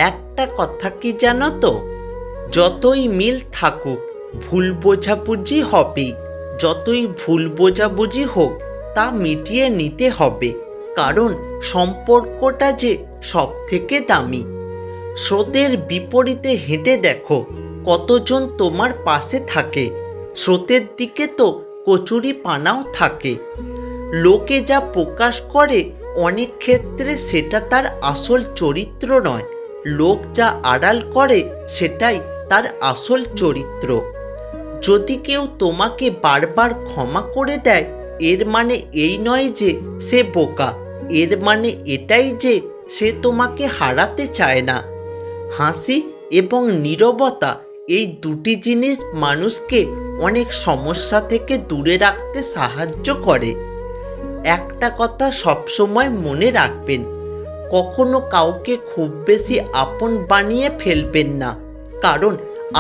একটা কথা কি জানো তো, যতই মিল থাকুক ভুল বোঝাবুঝি হবেই। যতই ভুল বোঝাবুঝি হোক তা মিটিয়ে নিতে হবে, কারণ সম্পর্কটা যে সব থেকে দামি। স্রোতের বিপরীতে হেঁটে দেখো কতজন তোমার পাশে থাকে। স্রোতের দিকে তো কচুরি পানাও থাকে। লোকে যা প্রকাশ করে অনেক ক্ষেত্রে সেটা তার আসল চরিত্র নয়, লোক যা আড়াল করে সেটাই তার আসল চরিত্র। যদি কেউ তোমাকে বারবার ক্ষমা করে দেয়, এর মানে এই নয় যে সে বোকা, এর মানে এটাই যে সে তোমাকে হারাতে চায় না। হাসি এবং নীরবতা, এই দুটি জিনিস মানুষকে অনেক সমস্যা থেকে দূরে রাখতে সাহায্য করে। একটা কথা সবসময় মনে রাখবেন, কখনো কাউকে খুব বেশি আপন বানিয়ে ফেলবেন না, কারণ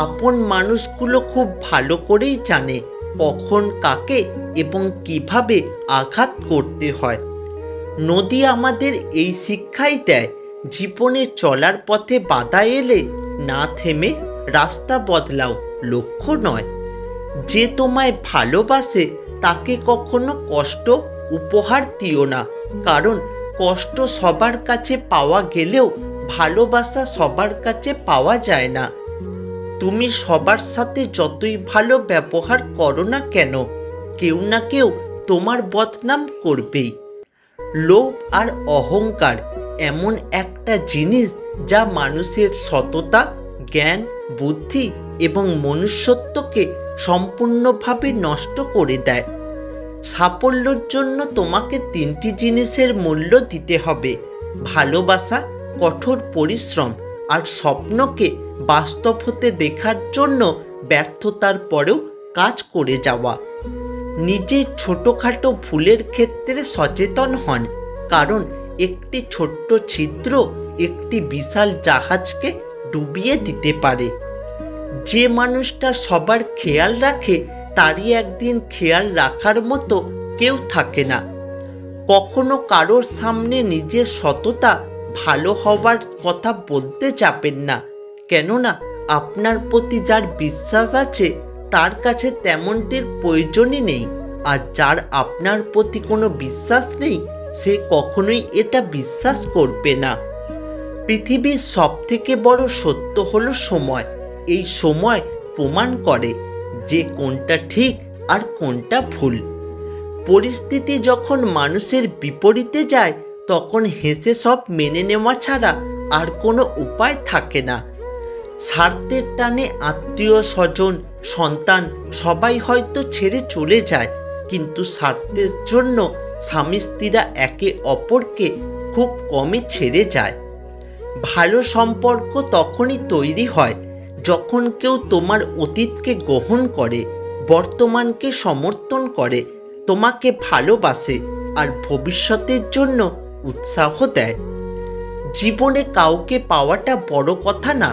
আপন মানুষগুলো খুব ভালো করেই জানে কখন কাকে এবং কিভাবে আঘাত করতে হয়। নদী আমাদের এই শিক্ষাই দেয়, জীবনে চলার পথে বাধা এলে না থেমে রাস্তা বদলাও, লক্ষ্য নয়। যে তোমায় ভালোবাসে তাকে কখনো কষ্ট উপহার দিও না, কারণ কষ্ট সবার কাছে পাওয়া গেলেও ভালোবাসা সবার কাছে পাওয়া যায় না। তুমি সবার সাথে যতই ভালো ব্যবহার করো না কেন, কেউ না কেউ তোমার বদনাম করবেই। লোভ আর অহংকার এমন একটা জিনিস যা মানুষের সততা, জ্ঞান, বুদ্ধি এবং মনুষ্যত্বকে সম্পূর্ণভাবে নষ্ট করে দেয়। সাফল্যের জন্য তোমাকে তিনটি জিনিসের মূল্য দিতে হবে: ভালোবাসা, কঠোর পরিশ্রম আর স্বপ্নকে বাস্তব হতে দেখার জন্য ব্যর্থতার পরেও কাজ করে যাওয়া। নিজের ছোটোখাটো ভুলের ক্ষেত্রে সচেতন হন, কারণ একটি ছোট্ট ছিদ্র একটি বিশাল জাহাজকে ডুবিয়ে দিতে পারে। যে মানুষটা সবার খেয়াল রাখে তারই একদিন খেয়াল রাখার মতো কেউ থাকে না। কখনো কারোর সামনে নিজের সততা, ভালো হওয়ার কথা বলতে যাবেন না, কেননা আপনার প্রতি যার বিশ্বাস আছে তার কাছে তেমনটির প্রয়োজনই নেই, আর যার আপনার প্রতি কোনো বিশ্বাস নেই সে কখনোই এটা বিশ্বাস করবে না। পৃথিবীর সবথেকে বড় সত্য হলো সময়। এই সময় প্রমাণ করে যে কোনটা ঠিক আর কোনটা ভুল। পরিস্থিতি যখন মানুষের বিপরীতে যায় তখন হেসে সব মেনে নেওয়া ছাড়া আর কোনো উপায় থাকে না। স্বার্থের টানে আত্মীয় স্বজন, সন্তান সবাই হয়তো ছেড়ে চলে যায়, কিন্তু স্বার্থের জন্য স্বামী স্ত্রীরা একে অপরকে খুব কমই ছেড়ে যায়। ভালো সম্পর্ক তখনই তৈরি হয় যখন কেউ তোমার অতীতকে গ্রহণ করে, বর্তমানকে সমর্থন করে, তোমাকে ভালোবাসে আর ভবিষ্যতের জন্য উৎসাহ দেয়। জীবনে কাউকে পাওয়াটা বড় কথা না,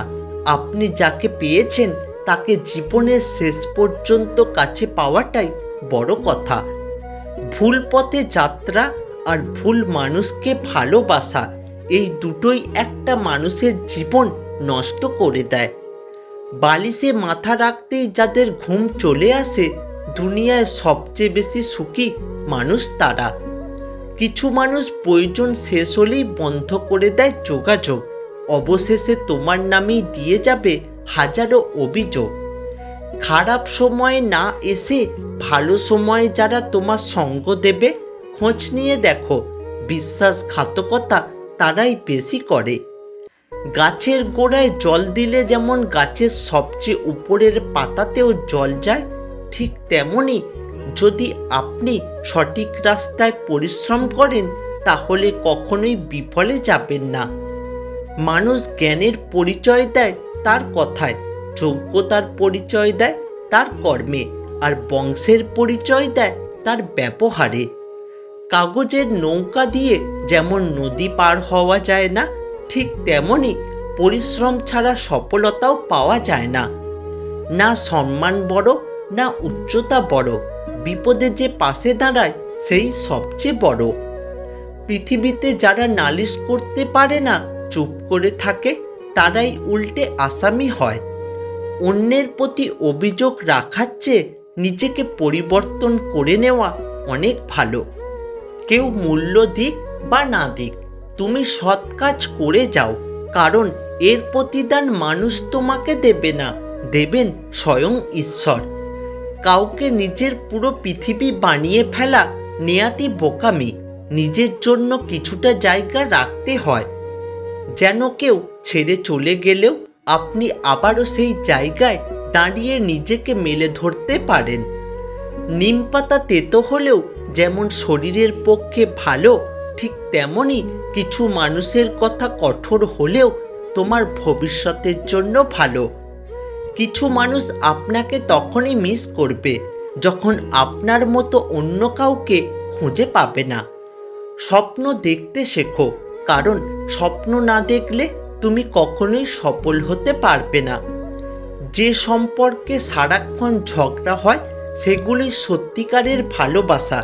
আপনি যাকে পেয়েছেন তাকে জীবনের শেষ পর্যন্ত কাছে পাওয়াটাই বড় কথা। ভুল পথে যাত্রা আর ভুল মানুষকে ভালোবাসা, এই দুটোই একটা মানুষের জীবন নষ্ট করে দেয়। বালিশে মাথা রাখতেই যাদের ঘুম চলে আসে, দুনিয়ায় সবচেয়ে বেশি সুখী মানুষ তারা। কিছু মানুষ প্রয়োজন শেষ হলেই বন্ধ করে দেয় যোগাযোগ, অবশেষে তোমার নামেই দিয়ে যাবে হাজারো অভিযোগ। খারাপ সময়ে না এসে ভালো সময়ে যারা তোমার সঙ্গ দেবে, খোঁজ নিয়ে দেখো বিশ্বাসঘাতকতা তারাই বেশি করে। গাছের গোড়ায় জল দিলে যেমন গাছের সবচেয়ে উপরের পাতাতেও জল যায়, ঠিক তেমনি যদি আপনি সঠিক রাস্তায় পরিশ্রম করেন তাহলে কখনোই বিফলে যাবেন না। মানুষ জ্ঞানের পরিচয় দেয় তার কথায়, যোগ্যতার পরিচয় দেয় তার কর্মে, আর বংশের পরিচয় দেয় তার ব্যবহারে। কাগজের নৌকা দিয়ে যেমন নদী পার হওয়া যায় না, ঠিক তেমনি পরিশ্রম ছাড়া সফলতাও পাওয়া যায় না। না সম্মান বড়, না উচ্চতা বড়, বিপদে যে পাশে দাঁড়ায় সেই সবচেয়ে বড়। পৃথিবীতে যারা নালিশ করতে পারে না, চুপ করে থাকে, তারাই উল্টে আসামি হয়। অন্যের প্রতি অভিযোগ রাখার চেয়ে নিজেকে পরিবর্তন করে নেওয়া অনেক ভালো। কেউ মূল্য দিক বা না দিক, তুমি সৎ কাজ করে যাও, কারণ এর প্রতিদান মানুষ তোমাকে দেবে না, দেবেন স্বয়ং ঈশ্বর। কাউকে নিজের পুরো পৃথিবী বানিয়ে ফেলা নেয়াতি বোকামি। নিজের জন্য কিছুটা জায়গা রাখতে হয়, যেন কেউ ছেড়ে চলে গেলেও আপনি আবারও সেই জায়গায় দাঁড়িয়ে নিজেকে মেলে ধরতে পারেন। নিমপাতা তেতো হলেও যেমন শরীরের পক্ষে ভালো, ঠিক তেমনই কিছু মানুষের কথা কঠোর হলেও তোমার ভবিষ্যতের জন্য ভালো। কিছু মানুষ আপনাকে তখনই মিস করবে যখন আপনার মতো অন্য কাউকে খুঁজে পাবে না। স্বপ্ন দেখতে শেখো, কারণ স্বপ্ন না দেখলে তুমি কখনোই সফল হতে পারবে না। যে সম্পর্কে সারাক্ষণ ঝগড়া হয় সেগুলি সত্যিকারের ভালোবাসা।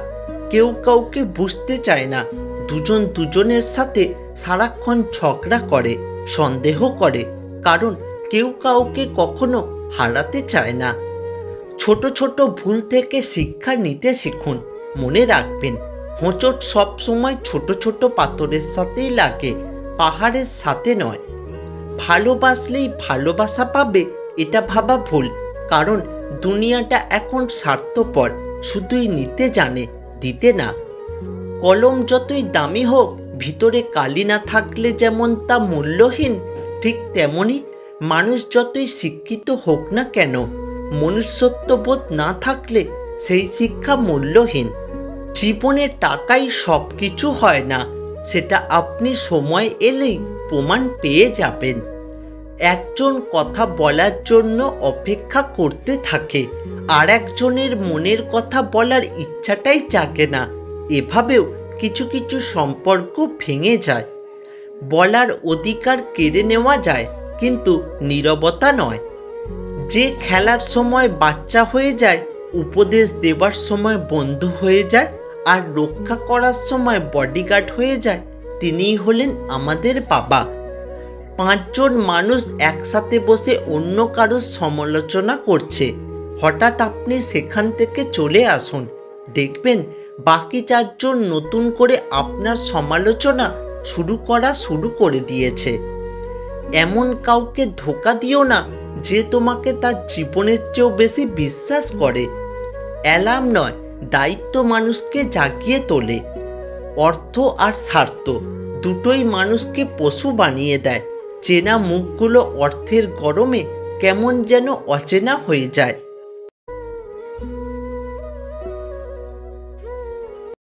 কেউ কাউকে বুঝতে চায় না, দুজন দুজনের সাথে সারাক্ষণ ঝগড়া করে, সন্দেহ করে, কারণ কেউ কাউকে কখনো হারাতে চায় না। ছোট ছোট ভুল থেকে শিক্ষা নিতে শিখুন। মনে রাখবেন, হোঁচট সবসময় ছোট ছোট পাথরের সাথেই লাগে, পাহাড়ের সাথে নয়। ভালোবাসলেই ভালোবাসা পাবে এটা ভাবা ভুল, কারণ দুনিয়াটা এখন স্বার্থপর, শুধুই নিতে জানে, দিতে না। কলম যতই দামি হোক, ভিতরে কালি না থাকলে যেমন তা মূল্যহীন, ঠিক তেমনি মানুষ যতই শিক্ষিত হোক না কেন, মনুষ্যত্ববোধ না থাকলে সেই শিক্ষা মূল্যহীন। জীবনে টাকাই সব কিছু হয় না, সেটা আপনি সময় এলেই প্রমাণ পেয়ে যাবেন। একজন কথা বলার জন্য অপেক্ষা করতে থাকে, আর একজনের মনের কথা বলার ইচ্ছাটাই জাগে না। এভাবেও কিছু কিছু সম্পর্ক ভেঙে যায়। বলার অধিকার কেড়ে নেওয়া যায়, কিন্তু নীরবতা নয়। যে খেলার সময় বাচ্চা হয়ে যায়, উপদেশ দেবার সময় বন্ধু হয়ে যায়, আর রক্ষা করার সময় বডিগার্ড হয়ে যায়, তিনিই হলেন আমাদের বাবা। 5 জন মানুষ একসাথে বসে অন্য কারোর সমালোচনা করছে, হঠাৎ আপনি সেখান থেকে চলে আসুন, দেখবেন বাকি 4 জন নতুন করে আপনার সমালোচনা শুরু করে দিয়েছে। এমন কাউকে ধোঁকা দিও না যে তোমাকে তার জীবনের চেয়েও বেশি বিশ্বাস করে। অ্যালার্ম নয়, দায়িত্ব মানুষকে জাগিয়ে তোলে। অর্থ আর স্বার্থ দুটোই মানুষকে পশু বানিয়ে দেয়। চেনা মুখগুলো অর্থের গরমে কেমন যেন অচেনা হয়ে যায়।